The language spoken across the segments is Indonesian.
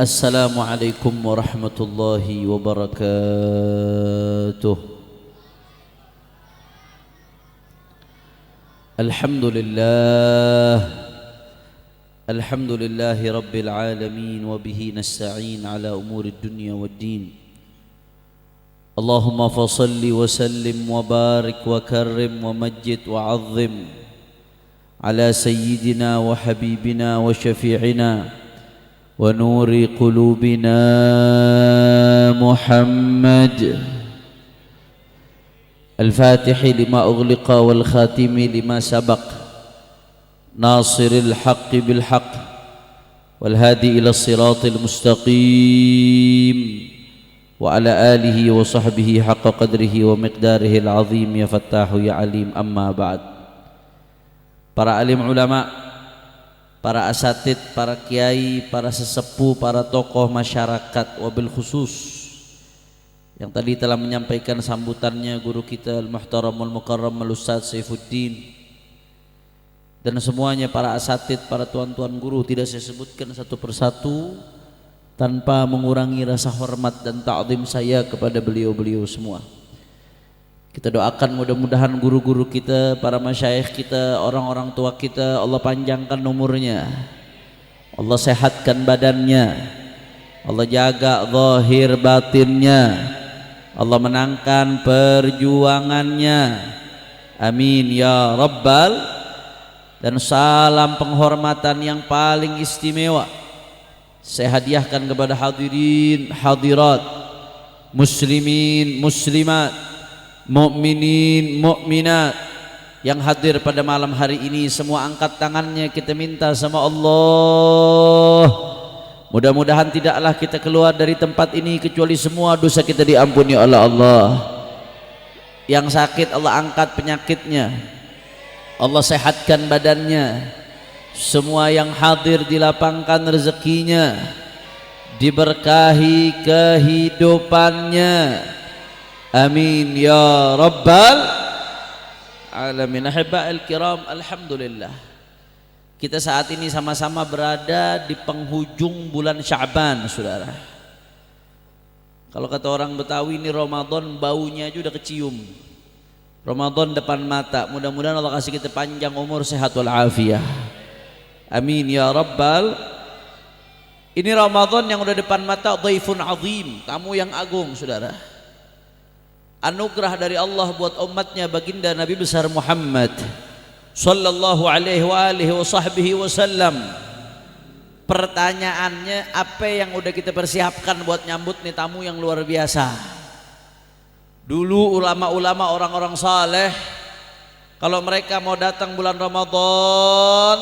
Assalamualaikum warahmatullahi wabarakatuh. Alhamdulillahi rabbil alamin wa bihi nasta'in ala umuri dunya waddin. Allahumma fasalli wa sallim wa barik wa karrim wa majjid wa azzim ala sayyidina wa habibina wa syafi'ina ونور قلوبنا محمد الفاتح لما أغلق والخاتم لما سبق ناصر الحق بالحق والهادي إلى الصراط المستقيم وعلى آله وصحبه حق قدره ومقداره العظيم يا فتاح يا عليم. أما بعد. Para alim ulama, para asatid, para kiai, para sesepuh, para tokoh masyarakat, wabil khusus yang tadi telah menyampaikan sambutannya guru kita Al-Muhtaramul Mukarram Al-Ustaz Saifuddin, dan semuanya para asatid, para tuan-tuan guru, tidak saya sebutkan satu persatu tanpa mengurangi rasa hormat dan ta'zim saya kepada beliau-beliau semua. Kita doakan mudah-mudahan guru-guru kita, para masyayikh kita, orang-orang tua kita, Allah panjangkan umurnya, Allah sehatkan badannya, Allah jaga zahir batinnya, Allah menangkan perjuangannya, amin ya rabbal. Dan salam penghormatan yang paling istimewa saya hadiahkan kepada hadirin hadirat, muslimin muslimat, mukminin mukminat yang hadir pada malam hari ini. Semua angkat tangannya, kita minta sama Allah, mudah-mudahan tidaklah kita keluar dari tempat ini kecuali semua dosa kita diampuni oleh Allah. Yang sakit Allah angkat penyakitnya, Allah sehatkan badannya. Semua yang hadir dilapangkan rezekinya, diberkahi kehidupannya, amin ya rabbal alamin. Ahibba'il kiram, alhamdulillah kita saat ini sama-sama berada di penghujung bulan Sya'ban, saudara. Kalau kata orang Betawi, ini Ramadan baunya aja udah kecium. Ramadan depan mata. Mudah-mudahan Allah kasih kita panjang umur, sehat walafiat, amin ya rabbal. Ini Ramadan yang udah depan mata, dhaifun azim, tamu yang agung, saudara. Anugerah dari Allah buat umatnya, baginda Nabi besar Muhammad sallallahu alaihi wa alihi wa sahbihi wasallam. Pertanyaannya, apa yang udah kita persiapkan buat nyambut nih tamu yang luar biasa? Dulu ulama-ulama, orang-orang saleh, kalau mereka mau datang bulan Ramadan,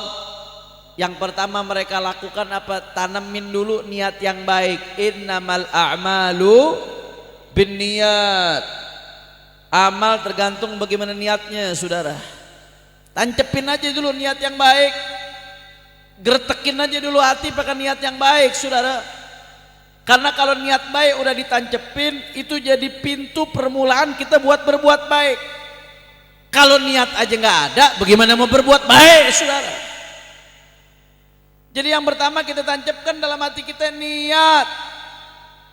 yang pertama mereka lakukan apa? Tanamin dulu niat yang baik. Innamal a'malu binniyat. Amal tergantung bagaimana niatnya, saudara. Tancepin aja dulu niat yang baik, gertekin aja dulu hati pakai niat yang baik, saudara. Karena kalau niat baik udah ditancepin, itu jadi pintu permulaan kita buat berbuat baik. Kalau niat aja nggak ada, bagaimana mau berbuat baik, saudara? Jadi yang pertama kita tancapkan dalam hati kita niat.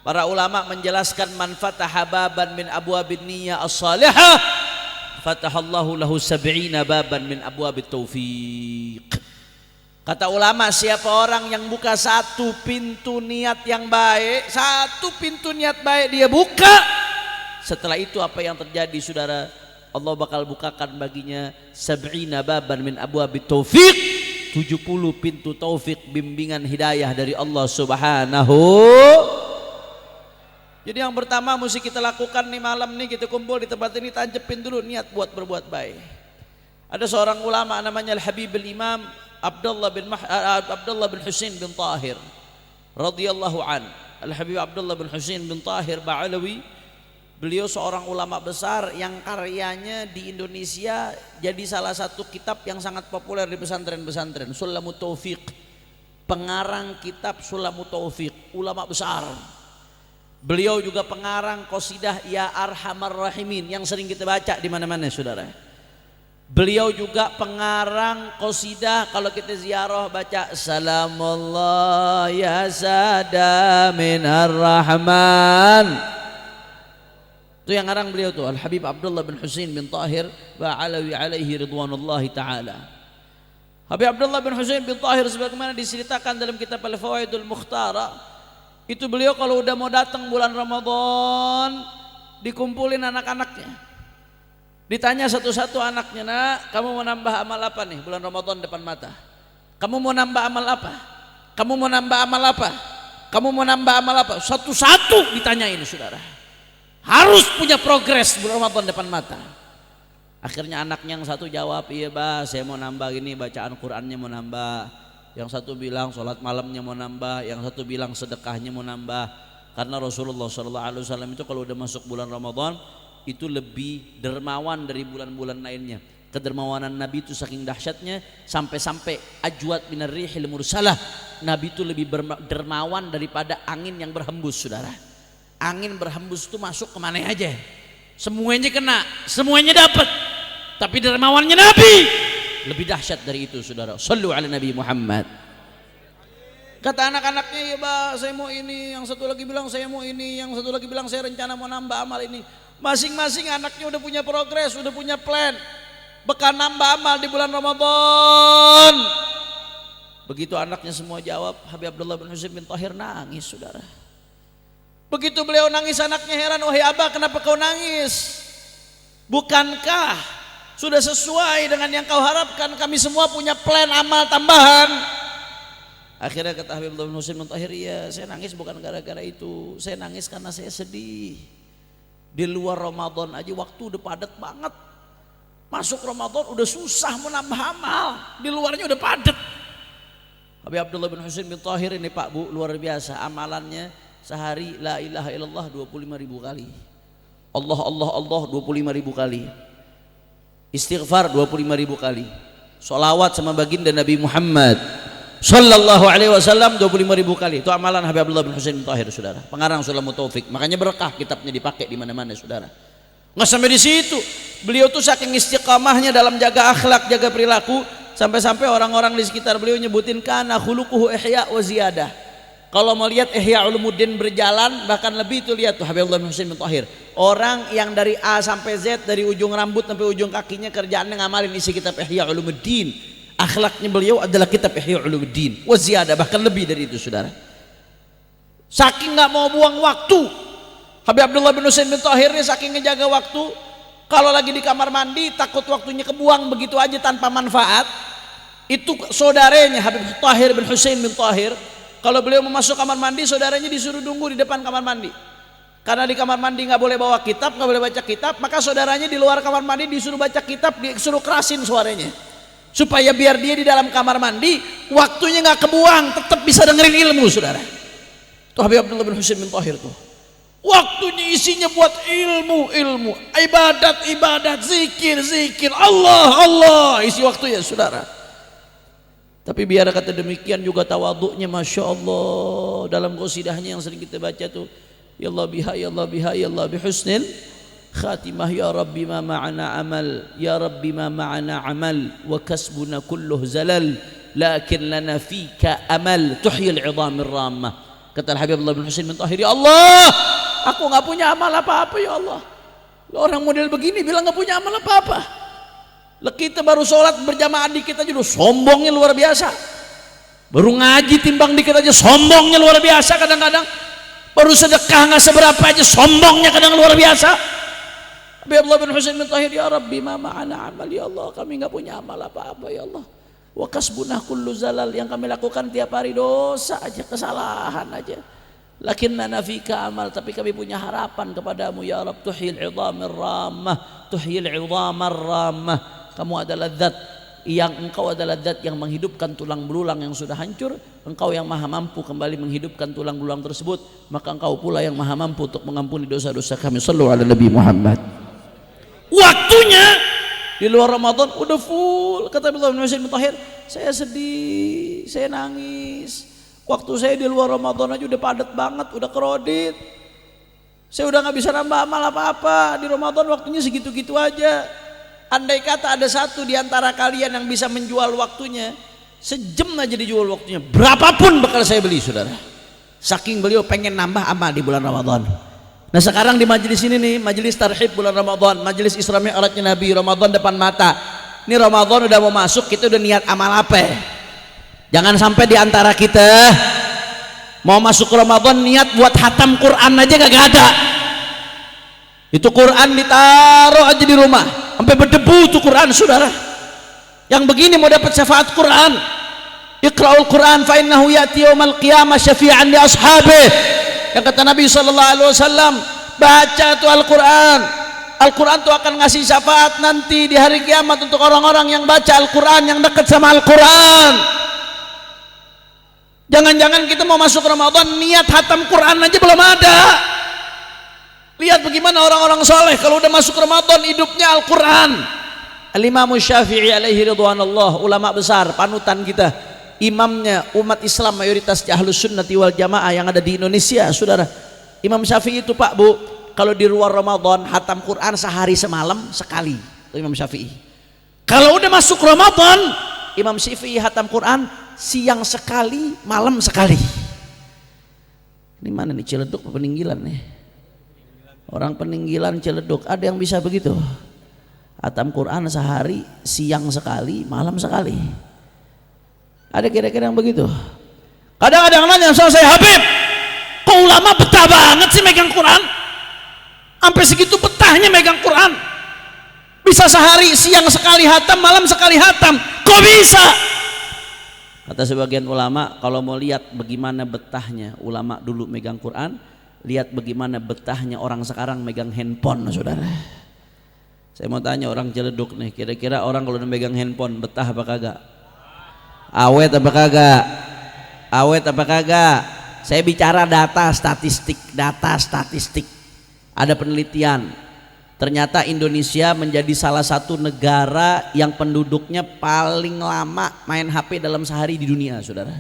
Para ulama menjelaskan, man fataha baban min abwabin niyyah as-salihah fatahallahu lahu sab'ina baban min abwabit taufiq. Kata ulama, siapa orang yang buka satu pintu niat yang baik, satu pintu niat baik dia buka, setelah itu apa yang terjadi, saudara? Allah bakal bukakan baginya sab'ina baban min abwabit taufiq, 70 pintu taufik, bimbingan hidayah dari Allah Subhanahu. Jadi yang pertama mesti kita lakukan nih, malam nih kita kumpul di tempat ini, tancepin dulu niat buat berbuat baik. Ada seorang ulama namanya Al-Habib Al-Imam Abdullah bin Husain bin Tahir radhiyallahu an. Al-Habib Abdullah bin Husain bin Tahir Ba'alawi, beliau seorang ulama besar yang karyanya di Indonesia jadi salah satu kitab yang sangat populer di pesantren-pesantren. Sulamut Taufiq, pengarang kitab Sulamut Taufiq, ulama besar. Beliau juga pengarang qasidah Ya Arhamar Rahimin yang sering kita baca di mana-mana, saudara. Beliau juga pengarang qasidah. Kalau kita ziarah baca Salamullah ya sada minar rahman. Itu yang ngarang beliau tuh Al Habib Abdullah bin Husain bin Tahir wa alawi alaihi ridwanullahi taala. Habib Abdullah bin Husain bin Tahir sebagaimana diceritakan dalam kitab Al Fawaidul Mukhtara, itu beliau kalau udah mau datang bulan Ramadan dikumpulin anak-anaknya. Ditanya satu-satu anaknya, "Nak, kamu mau nambah amal apa nih bulan Ramadan depan mata? Kamu mau nambah amal apa? Kamu mau nambah amal apa? Kamu mau nambah amal apa?" Satu-satu ditanyain, saudara. Harus punya progres bulan Ramadan depan mata. Akhirnya anaknya yang satu jawab, "Iya bah, saya mau nambah gini, bacaan Qur'annya mau nambah." Yang satu bilang sholat malamnya mau nambah, yang satu bilang sedekahnya mau nambah. Karena Rasulullah SAW itu kalau udah masuk bulan Ramadan itu lebih dermawan dari bulan-bulan lainnya. Kedermawanan Nabi itu saking dahsyatnya sampai-sampai ajwad minar rihil mursalah. Nabi itu lebih dermawan daripada angin yang berhembus, saudara. Angin berhembus itu masuk kemana aja, semuanya kena, semuanya dapat. Tapi dermawannya Nabi lebih dahsyat dari itu, saudara. Sallu ala Nabi Muhammad. Kata anak-anaknya, "Ya bah, saya mau ini." Yang satu lagi bilang saya mau ini, yang satu lagi bilang saya rencana mau nambah amal ini. Masing-masing anaknya udah punya progres, udah punya plan, bekal nambah amal di bulan Ramadan. Begitu anaknya semua jawab, Habib Abdullah bin Husain bin Tahir nangis, saudara. Begitu beliau nangis, anaknya heran, "Wahai abah, kenapa kau nangis? Bukankah sudah sesuai dengan yang kau harapkan? Kami semua punya plan amal tambahan." Akhirnya kata Habib Abdullah bin Husain bin Tahir, "Iya, saya nangis bukan gara-gara itu. Saya nangis karena saya sedih. Di luar Ramadan aja waktu udah padat banget. Masuk Ramadan udah susah mau nambah amal, di luarnya udah padat." Habib Abdullah bin Husain bin Tahir ini Pak Bu luar biasa, amalannya sehari la ilaha illallah 25.000 kali, Allah Allah Allah 25.000 kali, istighfar 25.000 kali, sholawat sama baginda Nabi Muhammad Sallallahu alaihi wasallam 25.000 kali. Itu amalan Habib Abdullah bin Husain bin Tahir, saudara. Pengarang Sulamut Taufik. Makanya berkah kitabnya dipakai di mana-mana, saudara. Nggak sampai di situ. Beliau tuh saking istiqamahnya dalam jaga akhlak, jaga perilaku, sampai-sampai orang-orang di sekitar beliau nyebutin kana khuluquhu ihya wa ziyadah. Kalau mau lihat Ihya Ulumuddin berjalan, bahkan lebih itu lihat tuh Habib Abdullah bin Husain bin Tahir. Orang yang dari A sampai Z, dari ujung rambut sampai ujung kakinya kerjaannya ngamalin isi kitab Ihya Ulumuddin. Akhlaknya beliau adalah kitab Ihya Ulumuddin wa ziyadah, bahkan lebih dari itu, saudara. Saking nggak mau buang waktu, Habib Abdullah bin Husain bin Tahir ini saking ngejaga waktu, kalau lagi di kamar mandi takut waktunya kebuang begitu aja tanpa manfaat. Itu saudaranya Habib Tahir bin Husain bin Tahir, kalau beliau mau masuk kamar mandi, saudaranya disuruh tunggu di depan kamar mandi. Karena di kamar mandi nggak boleh bawa kitab, nggak boleh baca kitab, maka saudaranya di luar kamar mandi disuruh baca kitab, disuruh kerasin suaranya, supaya biar dia di dalam kamar mandi waktunya nggak kebuang, tetap bisa dengerin ilmu, saudara. Tuh Habib Abdullah bin Husain bin Tahir tuh, waktunya isinya buat ilmu, ibadat, zikir, Allah, isi waktunya, saudara. Tapi biar kata demikian juga tawaduknya, masya Allah, dalam qasidahnya yang sering kita baca tuh, ya Allah biha, ya Allah bihusnil khatimah, ya Rabbi ma ma'ana amal, ya Rabbi ma ma'ana amal, wa kasbuna kulluh zalal, lakin lana fika amal, tuhyil idhamir ramah. Kata Habib Abdullah bin Husain bin Tahir, ya Allah, aku nggak punya amal apa-apa, ya Allah. Orang model begini bilang nggak punya amal apa-apa. Kita baru sholat berjamaah dikit aja udah sombongnya luar biasa. Baru ngaji timbang dikit aja sombongnya luar biasa kadang-kadang. Baru sedekah nggak seberapa aja sombongnya kadang luar biasa. Habib Abdullah bin Husain bin Tahir, ya Rabbi ma ma'ana amal, ya Allah, kami nggak punya amal apa-apa, ya Allah. Wa kasbunah kullu zalal, yang kami lakukan tiap hari dosa aja, kesalahan aja. Lakinnana fika amal, tapi kami punya harapan kepadamu, ya Rabb, tuhyil idhamir ramah, tuhyil idhamar ramah. Kamu adalah zat yang engkau adalah zat yang menghidupkan tulang belulang yang sudah hancur. Engkau yang maha mampu kembali menghidupkan tulang belulang tersebut, maka engkau pula yang maha mampu untuk mengampuni dosa-dosa kami. Sallu ala Nabi Muhammad. Waktunya di luar Ramadan udah full. Kata Abdullah bin Husain bin Tahir, saya sedih, saya nangis. Waktu saya di luar Ramadan aja udah padat banget, udah kredit. Saya udah nggak bisa nambah amal apa-apa. Di Ramadan waktunya segitu-gitu aja. Andai kata ada satu di antara kalian yang bisa menjual waktunya, sejam aja dijual waktunya, berapapun bakal saya beli, saudara. Saking beliau pengen nambah amal di bulan Ramadan. Nah sekarang di majelis ini nih, majelis tarhib bulan Ramadan, majelis Isra Mi'rajnya Nabi, Ramadan depan mata. Ini Ramadan udah mau masuk, kita udah niat amal apa? Jangan sampai di antara kita mau masuk Ramadan niat buat hatam Quran aja gak ada. Itu Quran ditaruh aja di rumah sampai berdebu tuh Quran, saudara. Yang begini mau dapat syafaat Quran, Iqra'ul Quran fa innahu ya'ti yaumal qiyamah syafi'an li ashabih. Yang kata Nabi sallallahu alaihi wasallam, baca tuh Al-Quran. Al-Quran tuh akan ngasih syafaat nanti di hari kiamat untuk orang-orang yang baca Al-Quran, yang dekat sama Al-Quran. Jangan-jangan kita mau masuk Ramadan niat hatam Quran aja belum ada. Lihat bagaimana orang-orang soleh kalau udah masuk Ramadan hidupnya Al-Quran. Al-Imam Syafi'i alaihi ridwanullah, ulama besar panutan kita, imamnya umat Islam mayoritas Ahlus Sunnati wal Jamaah yang ada di Indonesia, saudara. Imam Syafi'i itu Pak Bu, kalau di luar Ramadan hatam Quran sehari semalam sekali, itu Imam Syafi'i. Kalau udah masuk Ramadan, Imam Syafi'i hatam Quran siang sekali, malam sekali. Ini mana nih, Ciledug apa Peninggilan nih? Orang Peninggilan Ciledug ada yang bisa begitu? Hatam Quran sehari, siang sekali, malam sekali. Ada kira-kira yang begitu? Kadang-kadang nanya sama saya, Habib, kok ulama betah banget sih megang Quran? Sampai segitu betahnya megang Quran. Bisa sehari, siang sekali hatam, malam sekali hatam. Kok bisa? Kata sebagian ulama, kalau mau lihat bagaimana betahnya ulama dulu megang Quran, lihat bagaimana betahnya orang sekarang megang handphone, saudara. Saya mau tanya orang Ciledug nih, kira-kira orang kalau megang handphone betah apa kagak? Awet apa kagak? Awet apa kagak? Saya bicara data statistik. Ada penelitian, ternyata Indonesia menjadi salah satu negara yang penduduknya paling lama main HP dalam sehari di dunia, saudara.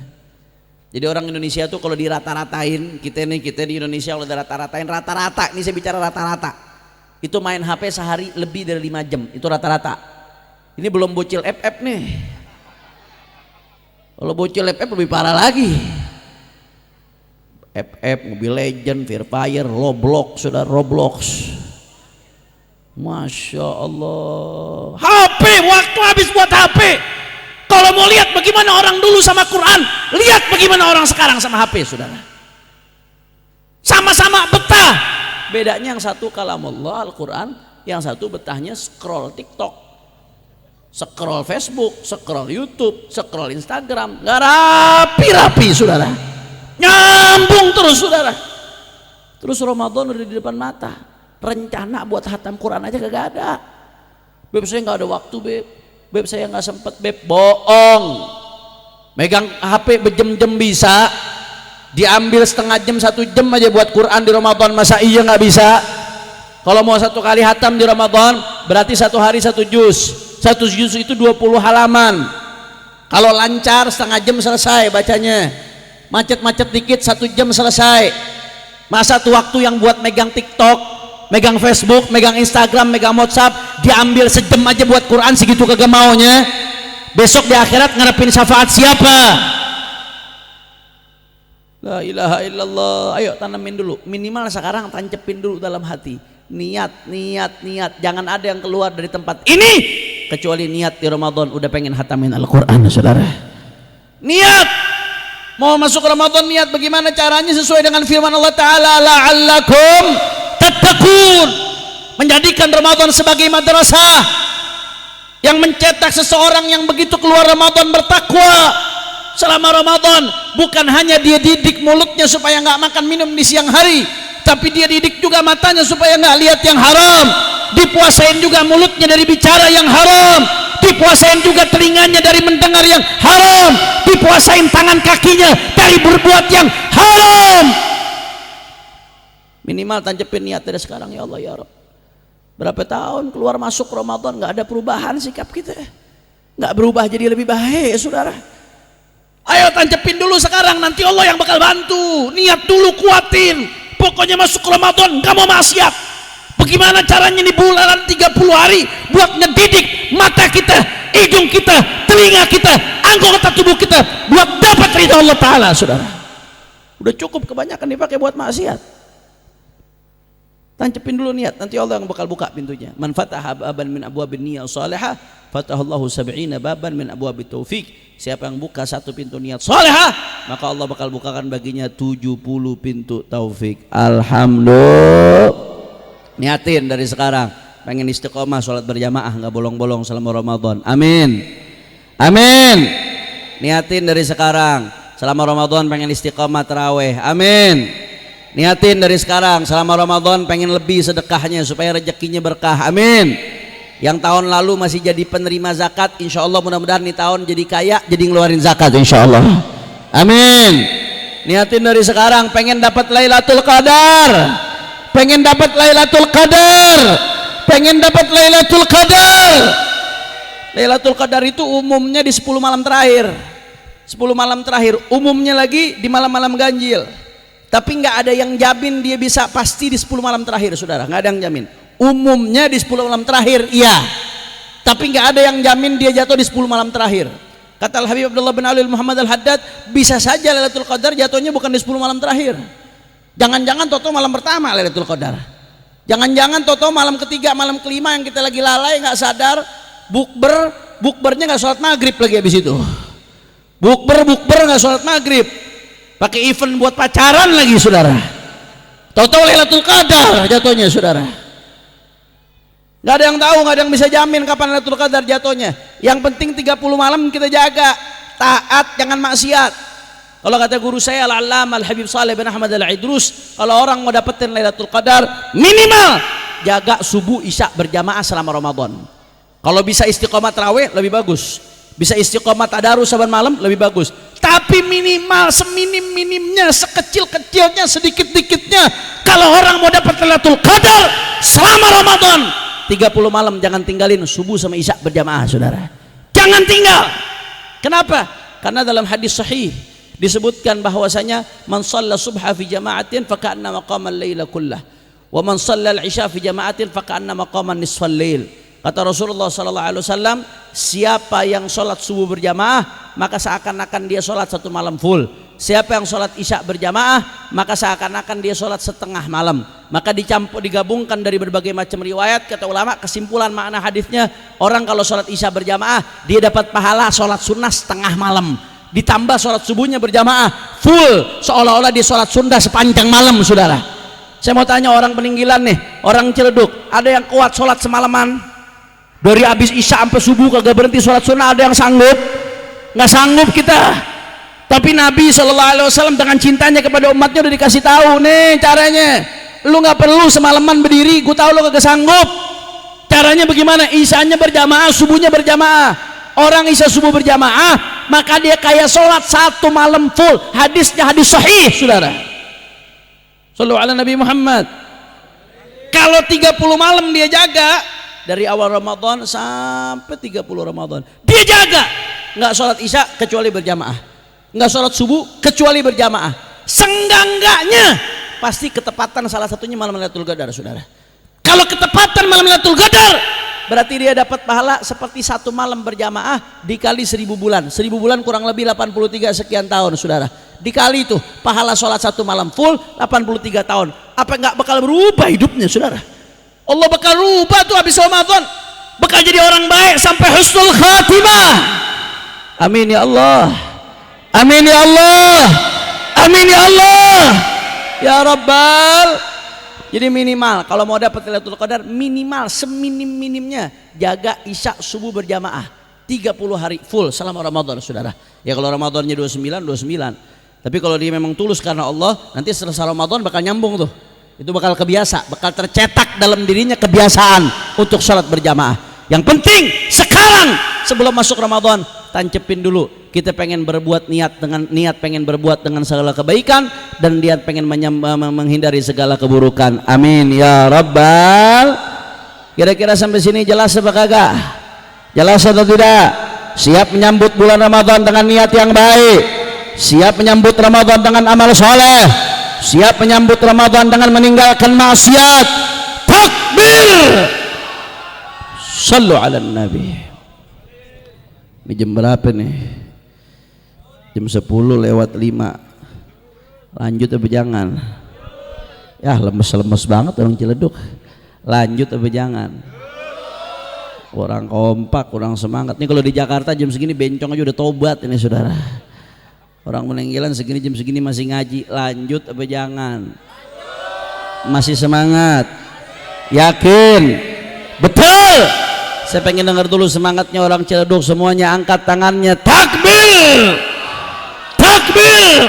Jadi orang Indonesia tuh kalau dirata-ratain, kita di Indonesia kalau dirata-ratain, rata-rata, ini saya bicara rata-rata, itu main HP sehari lebih dari 5 jam, itu rata-rata. Ini belum bocil FF nih. Kalau bocil FF lebih parah lagi. FF, Mobile Legend, Free Fire, Roblox, saudara, Roblox. Masya Allah. HP, waktu habis buat HP. Kalau mau lihat bagaimana orang dulu sama Quran, lihat bagaimana orang sekarang sama HP, saudara. Sama-sama betah. Bedanya yang satu kalamullah Al-Quran, yang satu betahnya scroll TikTok, scroll Facebook, scroll YouTube, scroll Instagram. Gak rapi-rapi, saudara. Nyambung terus, saudara. Terus Ramadan udah di depan mata, rencana buat hatam Quran aja kagak ada. Beb, saya nggak ada waktu, beb saya nggak sempet, beb. Bohong. Megang HP berjam-jam bisa, diambil setengah jam, 1 jam aja buat Quran di Ramadan, masa iya nggak bisa? Kalau mau 1 kali hatam di Ramadan berarti 1 hari 1 juz. 1 juz itu 20 halaman. Kalau lancar setengah jam selesai bacanya. Macet-macet dikit 1 jam selesai. Masa tuh waktu yang buat megang TikTok, megang Facebook, megang Instagram, megang WhatsApp, diambil sejam aja buat Quran, segitu kagak maunya. Besok di akhirat ngarepin syafaat siapa? La ilaha illallah. Ayo tanamin dulu, minimal sekarang tancepin dulu dalam hati. Niat. Jangan ada yang keluar dari tempat ini kecuali niat di Ramadan udah pengen hatamin Al-Quran, saudara. Niat. Mau masuk Ramadan niat bagaimana caranya sesuai dengan firman Allah Ta'ala, la'allakum tattaqun. Menjadikan Ramadan sebagai madrasah yang mencetak seseorang yang begitu keluar Ramadan bertakwa selama Ramadan. Bukan hanya dia didik mulutnya supaya nggak makan minum di siang hari, tapi dia didik juga matanya supaya nggak lihat yang haram. Dipuasain juga mulutnya dari bicara yang haram, dipuasain juga telinganya dari mendengar yang haram, dipuasain tangan kakinya dari berbuat yang haram. Minimal tancepin niat dari sekarang, ya Allah ya Rabb. Berapa tahun keluar masuk Ramadan nggak ada perubahan sikap kita, nggak berubah jadi lebih baik, saudara. Ayo tancepin dulu sekarang, nanti Allah yang bakal bantu. Niat dulu, kuatin. Pokoknya masuk Ramadan nggak mau maksiat. Bagaimana caranya di bulan 30 hari buat ngedidik mata kita, hidung kita, telinga kita, anggota tubuh kita buat dapat ridha Allah Ta'ala, saudara. Udah cukup kebanyakan dipakai buat maksiat. Tancapin dulu niat, nanti Allah yang bakal buka pintunya. Man fataha baban min abwabin niyyah salihah, fatahallahu sab'ina baban min abwabit taufik. Siapa yang buka satu pintu niat salihah, maka Allah bakal bukakan baginya 70 pintu taufik. Alhamdulillah. Niatin dari sekarang pengen istiqomah sholat berjamaah, nggak bolong-bolong selama Ramadan. Amin, amin. Niatin dari sekarang selama Ramadan pengen istiqomah taraweh. Amin. Niatin dari sekarang selama Ramadan pengen lebih sedekahnya supaya rezekinya berkah. Amin. Yang tahun lalu masih jadi penerima zakat, insya Allah mudah-mudahan di tahun jadi kaya, jadi ngeluarin zakat insya Allah. Amin. Niatin dari sekarang pengen dapat Lailatul Qadar, pengen dapat Lailatul Qadar, pengen dapat Lailatul Qadar. Lailatul Qadar itu umumnya di 10 malam terakhir. 10 malam terakhir, umumnya lagi di malam-malam ganjil. Tapi nggak ada yang jamin dia bisa pasti di 10 malam terakhir, saudara. Nggak ada yang jamin. Umumnya di 10 malam terakhir, iya. Tapi nggak ada yang jamin dia jatuh di 10 malam terakhir. Kata Al-Habib Abdullah bin Ali Muhammad Al-Haddad, bisa saja Lailatul Qadar jatuhnya bukan di 10 malam terakhir. Jangan-jangan toto malam pertama Lailatul Qadar. Jangan-jangan toto malam ketiga, malam kelima yang kita lagi lalai, nggak sadar, bukbernya nggak sholat maghrib lagi habis itu. Bukber nggak sholat maghrib, pakai event buat pacaran lagi, saudara. Toto Lailatul Qadar jatuhnya, saudara. Nggak ada yang tahu, nggak ada yang bisa jamin kapan Lailatul Qadar jatuhnya. Yang penting 30 malam kita jaga, taat, jangan maksiat. Kalau kata guru saya Al-Allamah Al-Habib Saleh bin Ahmad Al-Idrus, kalau orang mau dapetin Lailatul Qadar, minimal jaga subuh isya berjamaah selama Ramadan. Kalau bisa istiqomah tarawih lebih bagus, bisa istiqomah tadarus saban malam lebih bagus. Tapi minimal, seminim-minimnya, sekecil-kecilnya, sedikit-dikitnya, kalau orang mau dapat Lailatul Qadar selama Ramadan 30 malam, jangan tinggalin subuh sama isya berjamaah, saudara. Jangan tinggal. Kenapa? Karena dalam hadis sahih disebutkan bahwasanya man shalla subha fi jama'atin fa ka'anna maqama al-laila kullah wa man shalla al-isya fi jama'atin fa ka'anna maqama nisfal lail. Kata Rasulullah sallallahu alaihi wasallam, siapa yang sholat subuh berjamaah maka seakan-akan dia sholat satu malam full. Siapa yang sholat isya berjamaah maka seakan-akan dia sholat setengah malam. Maka digabungkan dari berbagai macam riwayat, kata ulama, kesimpulan makna hadisnya, orang kalau sholat isya berjamaah dia dapat pahala sholat sunnah setengah malam, ditambah sholat subuhnya berjamaah full, seolah-olah dia sholat sunnah sepanjang malam, saudara. Saya mau tanya orang peninggilan nih, orang Ciledug, ada yang kuat sholat semalaman dari habis isya sampai subuh kagak berhenti sholat sunnah? Ada yang sanggup? Nggak sanggup kita. Tapi Nabi SAW dengan cintanya kepada umatnya udah dikasih tahu nih caranya. Lu nggak perlu semalaman berdiri, gue tahu lu kagak sanggup. Caranya bagaimana? Isyanya berjamaah, subuhnya berjamaah. Orang isya subuh berjamaah maka dia kayak sholat satu malam full. Hadisnya hadis sahih, saudara. Shallu ala Nabi Muhammad. Kalau 30 malam dia jaga, dari awal Ramadan sampai 30 Ramadan dia jaga, nggak sholat isya kecuali berjamaah, nggak sholat subuh kecuali berjamaah. Senggangganya pasti ketepatan salah satunya malam Lailatul Qadar, saudara. Kalau ketepatan malam Lailatul Qadar berarti dia dapat pahala seperti satu malam berjamaah dikali 1000 bulan. 1000 bulan kurang lebih 83 sekian tahun, saudara. Dikali itu pahala sholat satu malam full 83 tahun. Apa nggak bakal berubah hidupnya, saudara? Allah bakal rubah tuh habis Ramadan, bakal jadi orang baik sampai husnul khatimah. Amin ya Allah, amin ya Allah, amin ya Allah ya Rabbal. Jadi minimal kalau mau dapat Lailatul Qadar, minimal seminim-minimnya jaga isya subuh berjamaah 30 hari full selama Ramadan, saudara. Ya kalau Ramadannya 29. Tapi kalau dia memang tulus karena Allah, nanti setelah Ramadan bakal nyambung tuh. Itu bakal kebiasa, bakal tercetak dalam dirinya kebiasaan untuk sholat berjamaah. Yang penting sekarang sebelum masuk Ramadan, tancepin dulu. Kita pengen berbuat niat pengen berbuat dengan segala kebaikan, dan niat pengen menghindari segala keburukan. Amin ya Rabbal. Kira-kira sampai sini jelas apa kagak? Jelas atau tidak? Siap menyambut bulan Ramadan dengan niat yang baik, siap menyambut Ramadan dengan amal soleh, siap menyambut Ramadan dengan meninggalkan maksiat. Takbir. takbir. Sallu ala nabi. Ini jam berapa nih? Jam 10:05. Lanjut apa jangan? Ya lemes-lemes banget orang Ciledug. Lanjut apa jangan? Orang kompak, orang semangat. Nih kalau di Jakarta jam segini bencong aja udah tobat ini saudara. Orang meninggalan segini jam segini masih ngaji. Lanjut apa jangan? Masih semangat? Yakin? Betul? Saya pengen dengar dulu semangatnya orang Ciledug semuanya, angkat tangannya. Takbir! Takbir!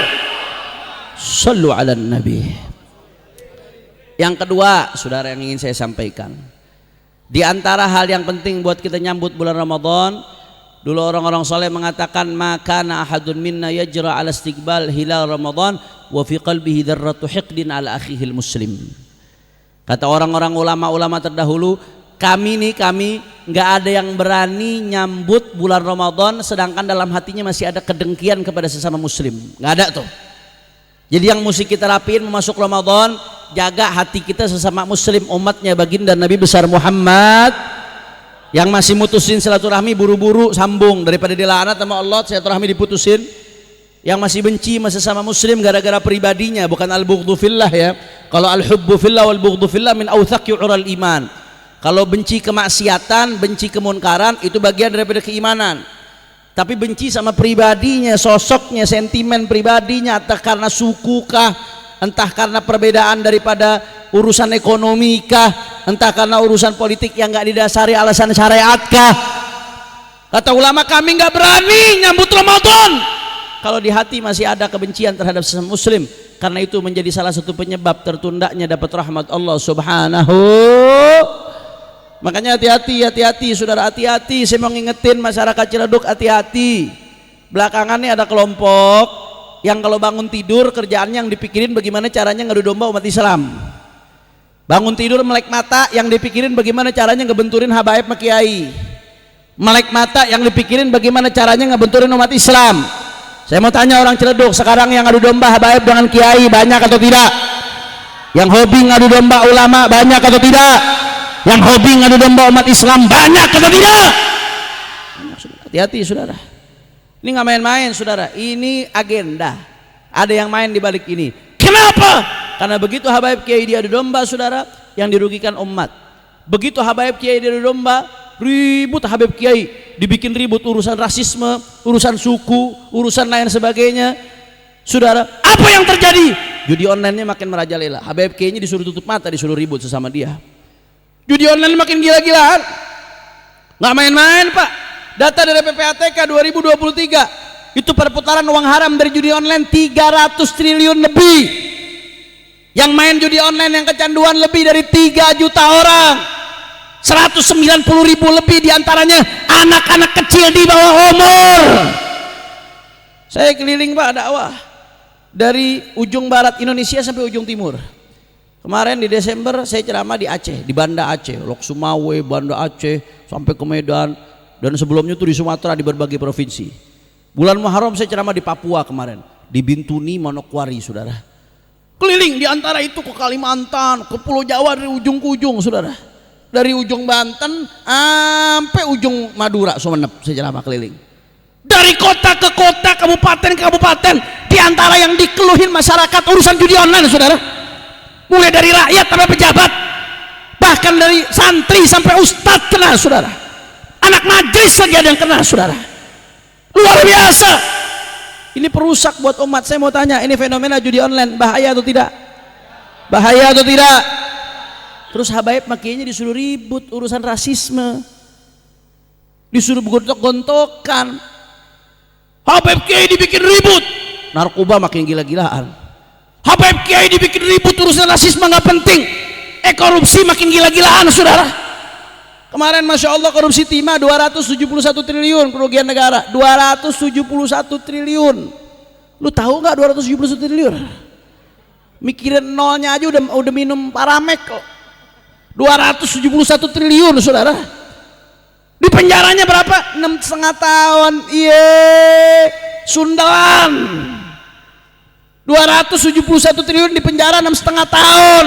Sallu ala nabi. Yang kedua, saudara, yang ingin saya sampaikan, di antara hal yang penting buat kita nyambut bulan Ramadan, dulu orang-orang soleh mengatakan, maka na ahadun minna yajra ala istiqbal hilal Ramadan wa fi qalbihi dzarratu hiqdin ala akhihil muslim. Kata orang-orang ulama-ulama terdahulu, kami nggak ada yang berani nyambut bulan Ramadan sedangkan dalam hatinya masih ada kedengkian kepada sesama muslim. Nggak ada tuh. Jadi yang mesti kita rapiin masuk Ramadan, jaga hati kita sesama muslim, umatnya baginda Nabi besar Muhammad. Yang masih mutusin silaturahmi buru-buru sambung, daripada dilaknat sama Allah silaturahmi diputusin. Yang masih benci sesama muslim gara-gara pribadinya, bukan al-bughdhu fillah ya. Kalau al-hubbu fillah wal bughdhu fillah min awthaqi ural iman. Kalau benci kemaksiatan, benci kemunkaran itu bagian daripada keimanan. Tapi benci sama pribadinya, sosoknya, sentimen pribadinya, entah karena suku kah, entah karena perbedaan daripada urusan ekonomi kah, entah karena urusan politik yang nggak didasari alasan syariat kah. Kata ulama, kami nggak berani nyambut Ramadan kalau di hati masih ada kebencian terhadap sesama muslim, karena itu menjadi salah satu penyebab tertundanya dapat rahmat Allah Subhanahu. Makanya hati-hati saudara, hati-hati. Saya mau ngingetin masyarakat Ciledug, hati-hati. Belakangan ini ada kelompok yang kalau bangun tidur kerjaannya yang dipikirin bagaimana caranya ngadu domba umat Islam. Bangun tidur melek mata, yang dipikirin bagaimana caranya ngebenturin habaib sama kiai. Melek mata, yang dipikirin bagaimana caranya ngebenturin umat Islam. Saya mau tanya orang Ciledug, sekarang yang ngadu domba habaib dengan kiai banyak atau tidak? Yang hobi ngadu domba ulama banyak atau tidak? Yang hobi ngadu domba umat Islam banyak atau tidak? Hati-hati saudara, ini nggak main-main saudara, ini agenda. Ada yang main di balik ini. Kenapa? Karena begitu habaib kiai diadu domba saudara, yang dirugikan umat. Begitu habaib kiai diadu domba, ribut habaib kiai, dibikin ribut urusan rasisme, urusan suku, urusan lain sebagainya. Saudara, apa yang terjadi? Judi online-nya makin merajalela. Habaib kiai-nya disuruh tutup mata, disuruh ribut sesama dia. Judi online makin gila-gilaan, nggak main-main pak. Data dari PPATK 2023 itu perputaran uang haram dari judi online 300 triliun lebih. Yang main judi online yang kecanduan lebih dari 3 juta orang, 190.000 lebih diantaranya anak-anak kecil di bawah umur. Saya keliling pak dakwah dari ujung barat Indonesia sampai ujung timur. Kemarin di Desember saya ceramah di Aceh, di Banda Aceh, Lok Sumawe, Banda Aceh, sampai ke Medan, dan sebelumnya itu di Sumatera, di berbagai provinsi. Bulan Muharram saya ceramah di Papua kemarin, di Bintuni, Manokwari saudara. Keliling di antara itu ke Kalimantan, ke Pulau Jawa dari ujung ke ujung saudara. Dari ujung Banten sampai ujung Madura, Sumeneb, saya ceramah keliling. Dari kota ke kota, kabupaten ke kabupaten, di antara yang dikeluhin masyarakat urusan judi online saudara. Mulai dari rakyat sampai pejabat, bahkan dari santri sampai ustadz kena saudara. Anak majelis lagi ada yang kena saudara. Luar biasa. Ini perusak buat umat. Saya mau tanya, ini fenomena judi online bahaya atau tidak? Bahaya atau tidak? Terus habaib makanya disuruh ribut urusan rasisme, disuruh gontok-gontokan. Habaib kiai dibikin ribut, narkoba makin gila-gilaan. Habaib kiai dibikin ribut urusan rasisme nggak penting. Korupsi makin gila-gilaan saudara. Kemarin masya Allah korupsi timah 271 triliun kerugian negara, 271 triliun. Lu tahu nggak 271 triliun? Mikirin nolnya aja udah minum Paramek kok. 271 triliun saudara. Di penjaranya berapa? 6,5 tahun. Iya, Sundalan. 271 triliun di penjara 6,5 tahun.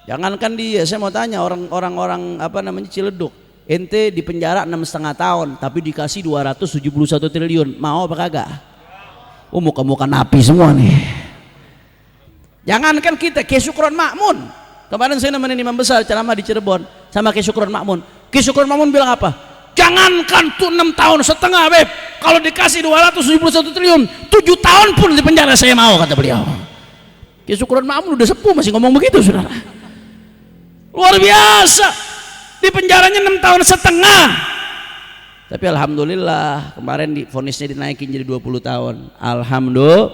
Jangankan dia, saya mau tanya orang apa namanya Ciledug, ente di penjara 6,5 tahun tapi dikasih 271 triliun, mau apa kagak? Muka-muka napi semua nih. Jangankan kita, Kiai Syukron Makmun, kemarin saya nemenin imam besar ceramah di Cirebon sama Kiai Syukron Makmun. Kiai Syukron Makmun bilang apa? Jangankan tuh 6,5 tahun, Beb, kalau dikasih 271 triliun 7 tahun pun di penjara saya mau, kata beliau. Kiai Syukron Makmun udah sepuh masih ngomong begitu, saudara. Luar biasa, di penjaranya 6,5 tahun. Tapi alhamdulillah kemarin vonisnya dinaikin jadi 20 tahun. Alhamdulillah.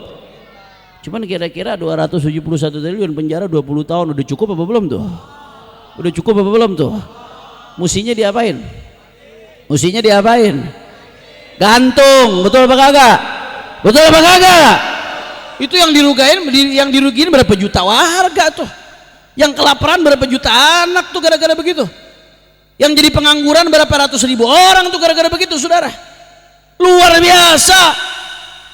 Cuman kira-kira 271 triliun penjara 20 tahun udah cukup apa belum tuh? Udah cukup apa belum tuh? Musinya diapain? Musinya diapain? Gantung, betul apa kagak? Betul apa kagak? Itu yang dirugiin berapa juta warga tuh? Yang kelaparan berapa juta anak tuh gara-gara begitu? Yang jadi pengangguran berapa ratus ribu orang tuh gara-gara begitu, saudara. Luar biasa.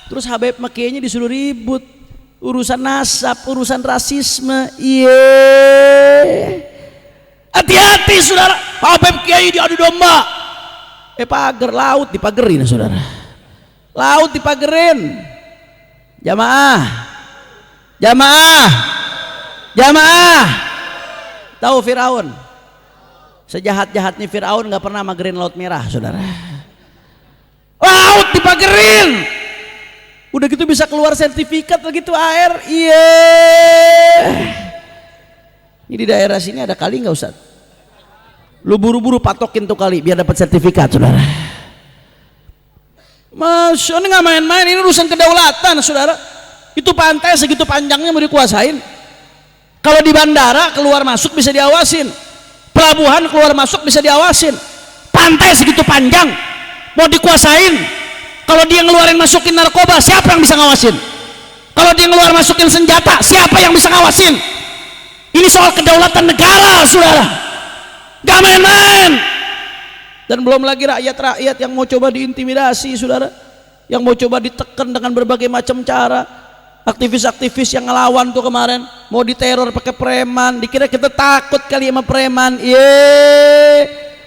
Terus Habib Makainya disuruh ribut urusan nasab, urusan rasisme. Hati-hati, saudara. Habib Kiai diadu domba. Pagar laut dipagerin, saudara. Laut dipagerin. Jamaah, tahu Firaun? Sejahat-jahatnya Firaun nggak pernah magerin laut merah, saudara. Laut dipagerin, udah gitu bisa keluar sertifikat begitu air. Ini di daerah sini ada kali nggak, Ustaz? Lu buru-buru patokin tuh kali biar dapat sertifikat, saudara. Masya Allah, nggak main-main, ini urusan kedaulatan, saudara. Itu pantai segitu panjangnya mau dikuasain. Kalau di bandara keluar masuk bisa diawasin, pelabuhan keluar masuk bisa diawasin. Pantai segitu panjang mau dikuasain. Kalau dia ngeluarin masukin narkoba, siapa yang bisa ngawasin? Kalau dia ngeluar masukin senjata, siapa yang bisa ngawasin? Ini soal kedaulatan negara, saudara. Gak main-main. Dan belum lagi rakyat-rakyat yang mau coba diintimidasi, saudara, yang mau coba ditekan dengan berbagai macam cara. Aktivis-aktivis yang ngelawan tuh kemarin mau diteror pakai preman, dikira kita takut kali sama preman.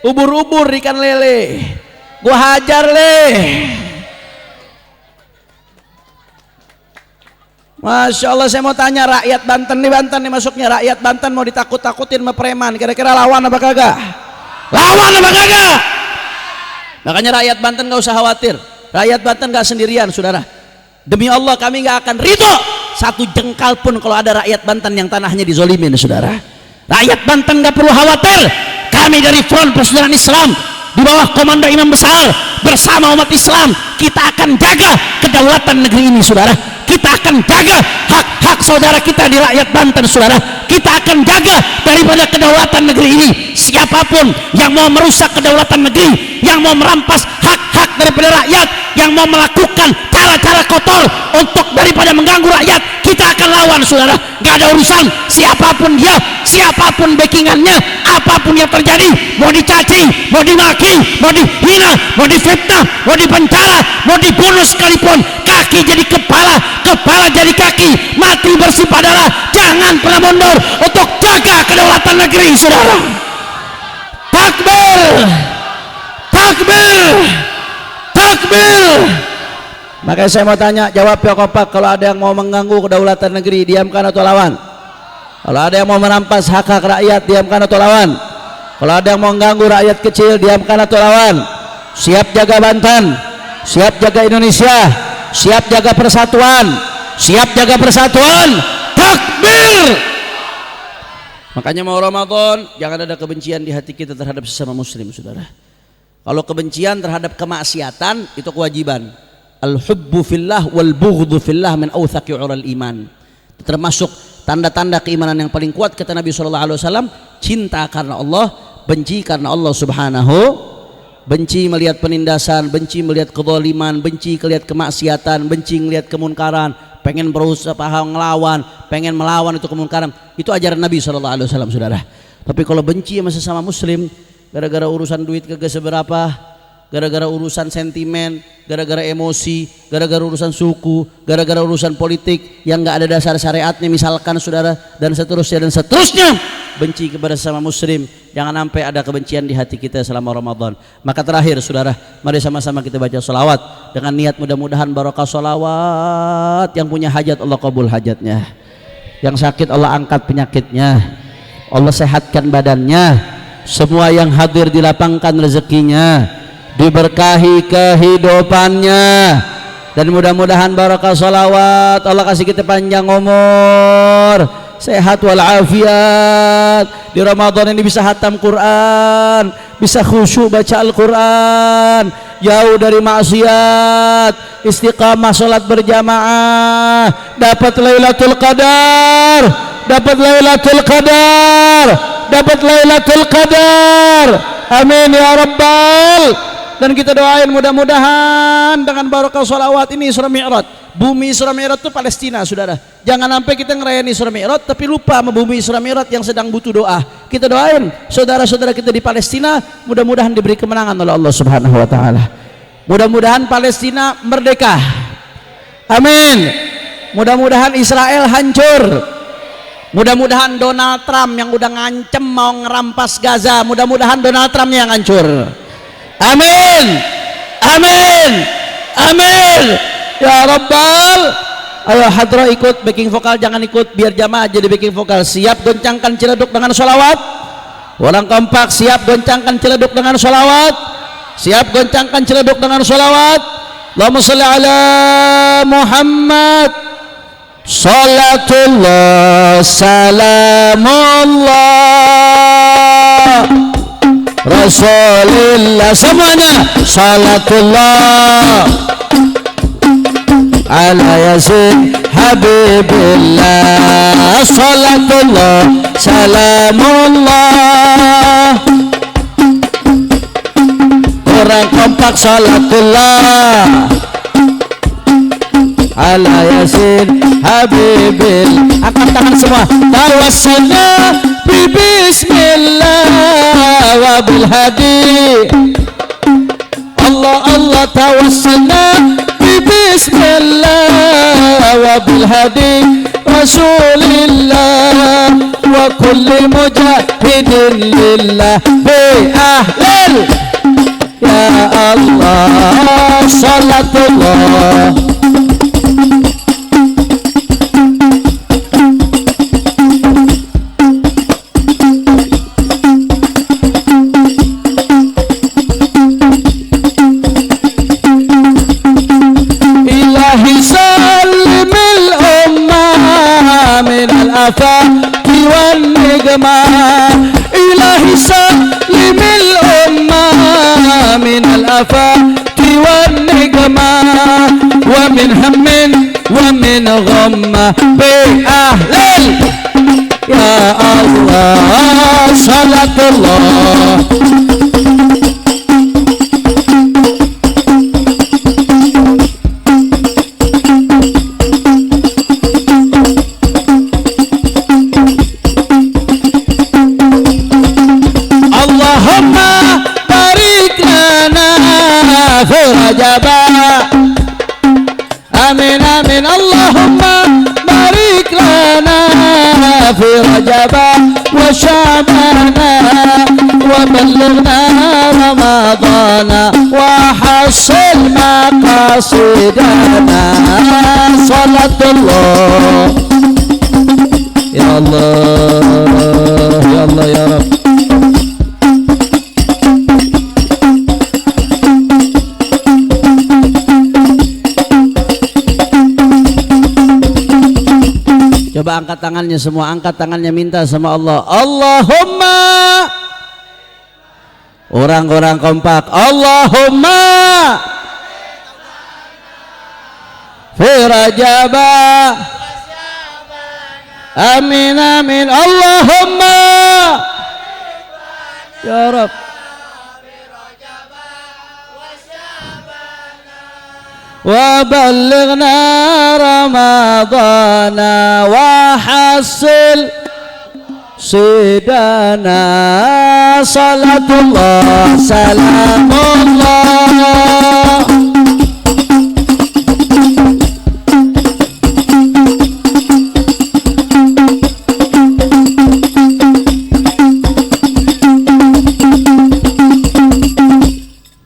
Ubur-ubur ikan lele, gua hajar Masya Allah. Saya mau tanya rakyat Banten nih masuknya, rakyat Banten mau ditakut-takutin sama preman, kira-kira lawan apa kagak? Lawan apa kagak? Makanya rakyat Banten gak usah khawatir, rakyat Banten gak sendirian, saudara. Demi Allah kami gak akan ridho satu jengkal pun kalau ada rakyat Banten yang tanahnya dizolimin, saudara. Rakyat Banten gak perlu khawatir, kami dari Front Persaudaraan Islam di bawah komando imam besar bersama umat Islam, kita akan jaga kedaulatan negeri ini, saudara. Kita akan jaga hak-hak saudara kita di rakyat Banten, saudara. Kita akan jaga daripada kedaulatan negeri ini. Siapapun yang mau merusak kedaulatan negeri, yang mau merampas hak-hak daripada rakyat, yang mau melakukan cara-cara kotor untuk daripada mengganggu rakyat, kita akan lawan, saudara. Gak ada urusan siapapun dia, siapapun backingannya, apapun yang terjadi, mau dicaci, mau dimaki, mau dihina, mau difitnah, mau dipenjara, mau dibunuh sekalipun, kaki jadi kepala, kepala jadi kaki, mati bersih darah, jangan pernah mundur untuk jaga kedaulatan negeri, saudara. Takbir, takbir, takbir. Makanya saya mau tanya, jawab ya kompak. Kalau ada yang mau mengganggu kedaulatan negeri, diamkan atau lawan? Kalau ada yang mau merampas hak-hak rakyat, diamkan atau lawan? Kalau ada yang mau mengganggu rakyat kecil, diamkan atau lawan? Siap jaga Banten, siap jaga Indonesia, siap jaga persatuan, siap jaga persatuan. Takbir. Makanya mau Ramadan jangan ada kebencian di hati kita terhadap sesama muslim, saudara. Kalau kebencian terhadap kemaksiatan itu kewajiban. Al-hubbu fillah wal bughdhu fillah min awthaqi ural iman. Termasuk tanda-tanda keimanan yang paling kuat kata Nabi SAW, cinta karena Allah, benci karena Allah Subhanahu. Benci melihat penindasan, benci melihat kezaliman, benci melihat kemaksiatan, benci melihat kemunkaran, pengen berusaha ngelawan, pengen melawan itu kemunkaran. Itu ajaran Nabi SAW, saudara. Tapi kalau benci sama sesama muslim gara-gara urusan duit kagak seberapa, gara-gara urusan sentimen, gara-gara emosi, gara-gara urusan suku, gara-gara urusan politik yang nggak ada dasar syariatnya misalkan, saudara, dan seterusnya dan seterusnya, benci kepada sama muslim, jangan sampai ada kebencian di hati kita selama Ramadan. Maka terakhir saudara, mari sama-sama kita baca salawat dengan niat mudah-mudahan barokah salawat. Yang punya hajat Allah kabul hajatnya, yang sakit Allah angkat penyakitnya, Allah sehatkan badannya, semua yang hadir dilapangkan rezekinya, diberkahi kehidupannya, dan mudah-mudahan barokah salawat Allah kasih kita panjang umur, sehat walafiat. Di Ramadan ini bisa hatam Quran, bisa khusyuk baca Al-Quran, jauh dari maksiat, istiqamah salat berjamaah, dapat Lailatul Qadar, dapat Lailatul Qadar, dapat Lailatul Qadar. Amin ya Rabbal. Dan kita doain mudah-mudahan dengan barokah salawat ini Isra Mi'raj. Bumi Isra Mi'raj itu Palestina saudara. Jangan sampai kita ngerayain Isra Mi'raj tapi lupa sama bumi Isra Mi'raj yang sedang butuh doa. Kita doain saudara-saudara kita di Palestina, mudah-mudahan diberi kemenangan oleh Allah Subhanahu wa taala. Mudah-mudahan Palestina merdeka. Amin. Mudah-mudahan Israel hancur. Mudah-mudahan Donald Trump yang udah ngancem mau ngerampas Gaza, mudah-mudahan Donald Trump yang hancur. Amin, amin, amin ya Rabbal. Ayo hadra ikut backing vokal, jangan ikut biar jamaah jadi backing vokal. Siap goncangkan ciledug dengan sholawat. Orang kompak siap goncangkan ciledug dengan sholawat. Siap goncangkan ciledug dengan sholawat. Allahumma sholli ala Muhammad. Salatullah salamullah Rasulillah, semuanya salatullah ala yasin habibillah, salatullah salamullah. Orang kompak salatullah ala yasin habibil. Angkat tangan semua. Tawassalna bi bismillah wa bil hadi. Allah Allah tawassalna bi bismillah wa bil hadi Rasulillah wa kulli mujahidin lillah bi ahlil ya Allah salatullah. Afati wan nigmah ilahi salimil ummah min al-afati wan nigmah wa min hammin wa min ghammah bi ahlil ya Allah salatullah. Amin amin Allahumma barik lana fi rajaba wa sya'bana wa ballighna ramadana wa hasil maqasidana salatullah ya Allah ya Allah ya Rabb. Coba angkat tangannya semua, angkat tangannya minta sama Allah. Allahumma. Orang-orang kompak. Allahumma. Fi rajaba. Amin amin. Allahumma. Ya Rabb. Wa ballighna ramadana wa hasil sidana salatullah salamullah.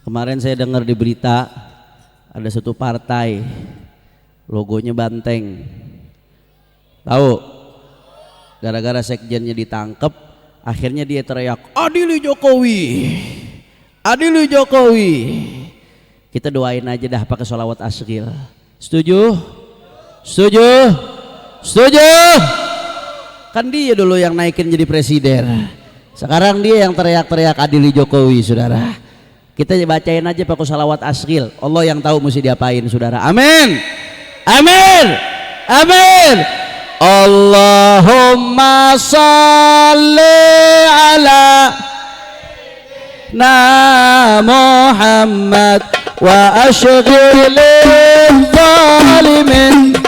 Kemarin saya dengar di berita ada satu partai logonya banteng. Tahu? Gara-gara sekjennya ditangkap, akhirnya dia teriak, "Adili Jokowi. Adili Jokowi." Kita doain aja dah pakai sholawat asghil. Setuju? Setuju? Setuju? Kan dia dulu yang naikin jadi presiden. Sekarang dia yang teriak-teriak adili Jokowi, saudara. Kita bacain aja pakai sholawat asghil. Allah yang tahu mesti diapain, saudara. Amin. Amin. Amin. Allahumma salli ala Muhammad wa ashghil zalimin.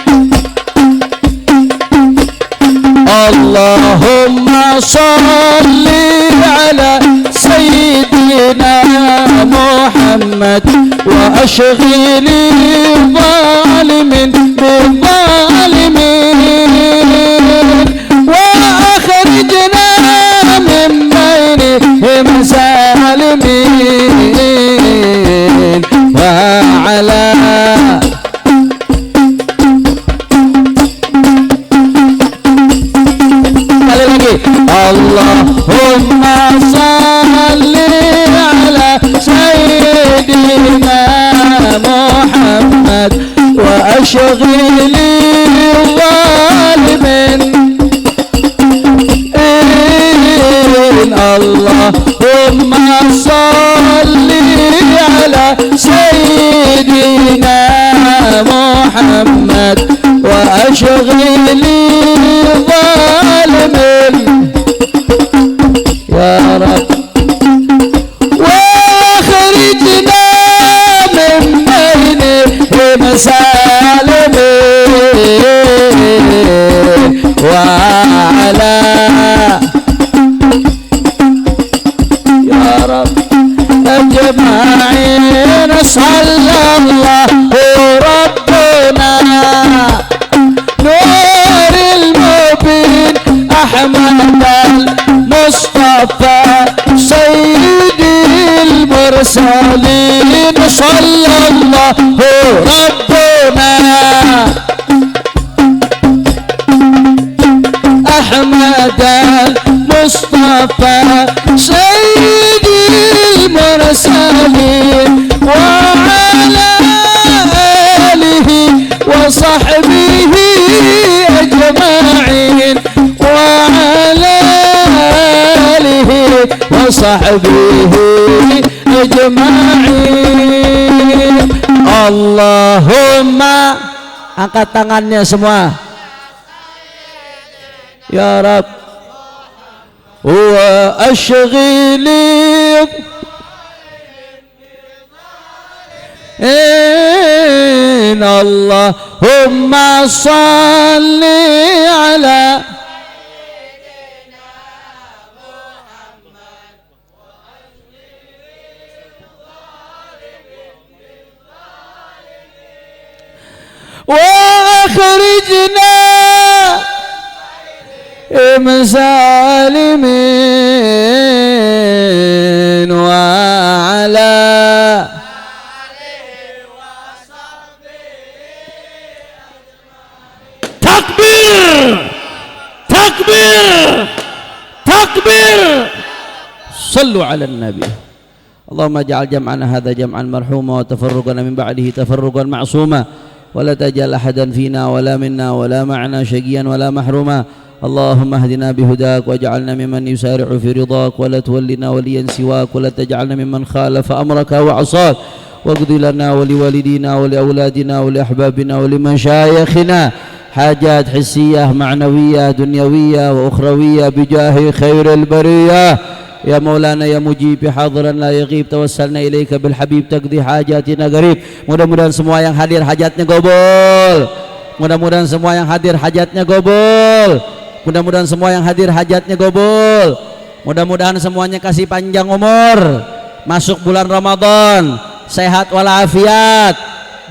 Allahumma salli ala Sayyidina Muhammad wa ashghil zalimin bizzalimin wa akhrijna min bainihim salimin wa ala Allahumma salli ala Sayyidina Muhammad wa ashghil zalimin. Allahumma salli ala Sayyidina Muhammad wa ashghil zalimin. Ya Rabb, wa akhrijna min bainihim salimin wa ala ya Rabb ajma'in sallallahu rabbuna nuril mubin Ahmad Mustafa Sayyidil Mursalin sallallahu rabbuna Ahmad Mustafa Sayyidil Mursalin wa ala alihi wa sahbihi ajma'in wa ala wa sahbihi ajma'in. Allahumma, angkat tangannya semua. Ya Rabb, wa ashghil Allahumma salli ala wa akhrijna min zalimin wa ala takbir takbir takbir sallu ala nabi. Allahumma ja'al jam'ana hadha jam'an marhuma wa tafarruqana min ba'dihi tafarruqan ma'suma ولا تجعل أحدا فينا ولا منا ولا معنا شقيا ولا محروما. اللهم اهدنا بهداك واجعلنا ممن يسارع في رضاك ولا تولنا وليا سواك ولا تجعلنا ممن خالف أمرك وعصاك واقض لنا ولوالدينا ولأولادنا ولأحبابنا ولمشايخنا حاجات حسية معنوية دنيوية وأخروية بجاه خير البرية. Ya Maulana ya Mujib ya hadiran la yaghib tawassalna ilaika bil habib taqdi hajatina qarib. Mudah-mudahan semua yang hadir hajatnya gobol. Mudah-mudahan semua yang hadir hajatnya gobol. Mudah-mudahan semua yang hadir hajatnya gobol. Mudah-mudahan semuanya kasih panjang umur, masuk bulan Ramadan, sehat walafiat,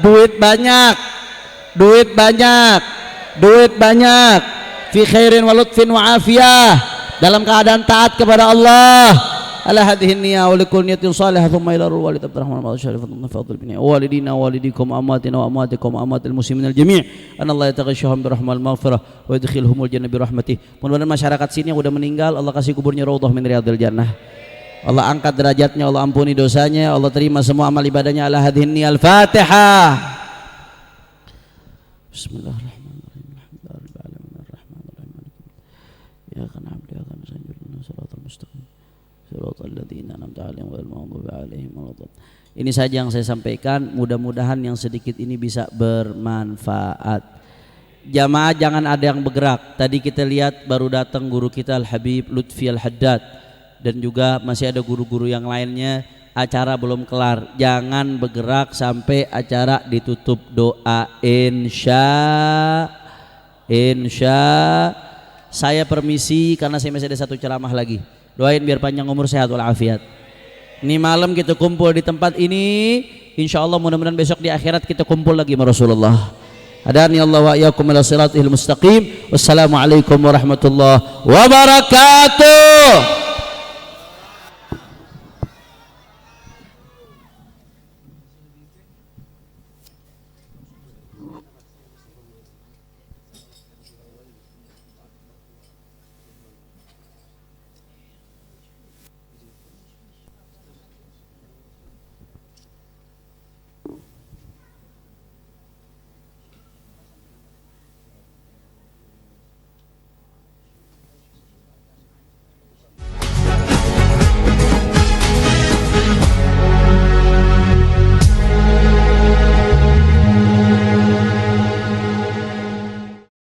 duit banyak, duit banyak, duit banyak, fi khairin wa lutfin wa afiyah, dalam keadaan taat kepada Allah, على هذه النية ولكل نية صالحة ثم إلى الوالد عبد الرحمن بن الشريف فضل بنا والدينا والديكم أماتنا وأماتكم وأمات المسلمين الجميع أن الله يتغشاهم برحمة المغفرة ويدخلهم الجنة برحمته. Mudah-mudahan masyarakat sini yang udah meninggal Allah kasih kuburnya raudhah min riyadil jannah, Allah angkat derajatnya, Allah ampuni dosanya, Allah terima semua amal ibadahnya. Ala hadhihi niyal Fatihah. Bismillahirrahmanirrahim. Alhamdulillahirabbil alamin arrahmanirrahim. Ya kana abdi ya kana sanjurna shiratal mustaqim. Shiratal ladzina an'amta 'alaihim ghairil maghdubi 'alaihim waladdallin. Ini saja yang saya sampaikan, mudah-mudahan yang sedikit ini bisa bermanfaat. Jamaah jangan ada yang bergerak. Tadi kita lihat baru datang guru kita Al-Habib Lutfi Al-Haddad dan juga masih ada guru-guru yang lainnya. Acara belum kelar, jangan bergerak sampai acara ditutup. Doa insya. Saya permisi karena saya masih ada satu ceramah lagi. Doain biar panjang umur, sehat walafiat. Ini malam kita kumpul di tempat ini, insya Allah mudah-mudahan besok di akhirat kita kumpul lagi sama Rasulullah. Hadani Allah wa iyyakum ila siratil mustaqim. Wassalamualaikum warahmatullahi wabarakatuh.